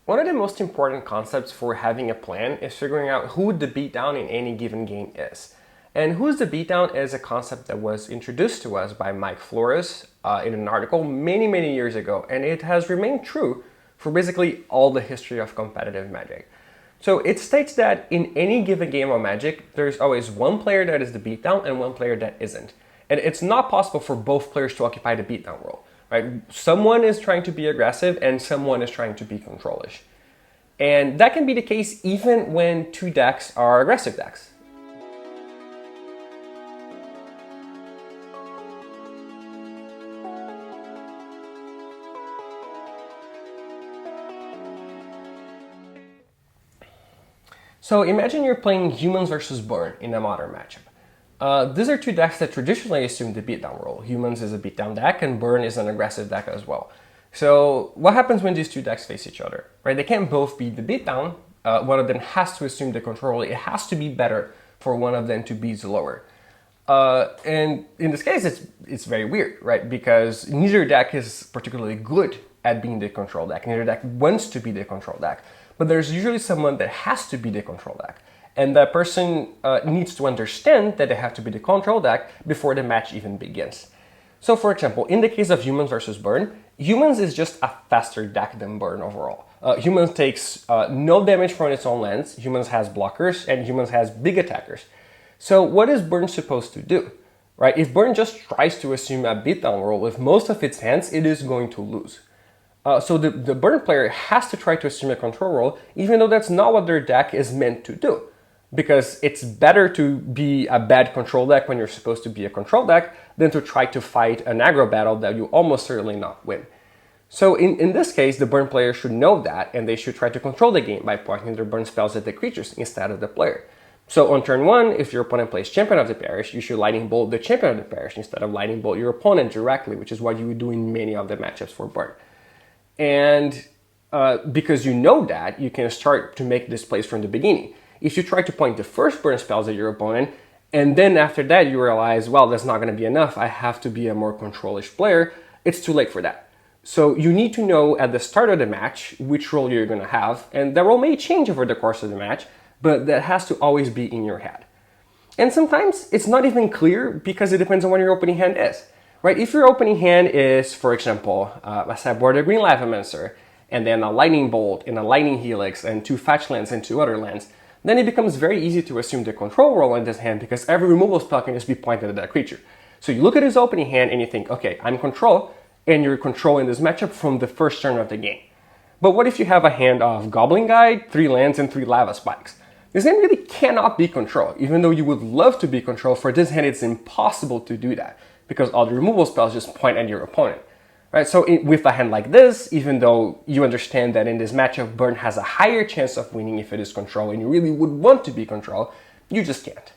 One of the most important concepts for having a plan is figuring out who the beatdown in any given game is. And who's the beatdown is a concept that was introduced to us by Mike Flores in an article many years ago, and it has remained true for basically all the history of competitive Magic. So it states that in any given game of Magic, there's always one player that is the beatdown and one player that isn't. And it's not possible for both players to occupy the beatdown role. Right? Someone is trying to be aggressive and someone is trying to be controlish. And that can be the case even when two decks are aggressive decks. So imagine you're playing Humans versus Burn in a modern matchup. These are two decks that traditionally assume the beatdown role. Humans is a beatdown deck and Burn is an aggressive deck as well. So what happens when these two decks face each other? Right? They can't both be the beatdown. One of them has to assume the control role. It has to be better for one of them to be the lower. And in this case, it's very weird, right? Because neither deck is particularly good at being the control deck. Neither deck wants to be the control deck. But there's usually someone that has to be the control deck. And that person needs to understand that they have to be the control deck before the match even begins. So for example, in the case of Humans versus Burn, Humans is just a faster deck than Burn overall. Humans takes no damage from its own lands, Humans has blockers, and Humans has big attackers. So what is Burn supposed to do? Right? If Burn just tries to assume a beatdown role with most of its hands, it is going to lose. So the Burn player has to try to assume a control role, even though that's not what their deck is meant to do. Because it's better to be a bad control deck when you're supposed to be a control deck than to try to fight an aggro battle that you almost certainly not win. So in this case, the Burn player should know that, and they should try to control the game by pointing their Burn spells at the creatures instead of the player. So on turn 1, if your opponent plays Champion of the Parish, you should Lightning Bolt the Champion of the Parish instead of Lightning Bolt your opponent directly, which is what you would do in many of the matchups for Burn. And because you know that, you can start to make this plays from the beginning. If you try to point the first Burn spells at your opponent, and then after that you realize, well, that's not going to be enough, I have to be a more controlish player, it's too late for that. So you need to know at the start of the match which role you're going to have, and that role may change over the course of the match, but that has to always be in your head. And sometimes it's not even clear because it depends on what your opening hand is. Right? If your opening hand is, for example, a Sideboarding Green Lavamancer, and then a Lightning Bolt and a Lightning Helix and 2 fetch lands and 2 other lands, then it becomes very easy to assume the control role in this hand because every removal spell can just be pointed at that creature. So you look at his opening hand and you think, okay, I'm control, and you're controlling this matchup from the first turn of the game. But what if you have a hand of Goblin Guide, 3 lands, and 3 Lava Spikes? This hand really cannot be control, even though you would love to be control. For this hand, it's impossible to do that because all the removal spells just point at your opponent. Right? So with a hand like this, even though you understand that in this matchup, Burn has a higher chance of winning if it is control, and you really would want to be control, you just can't.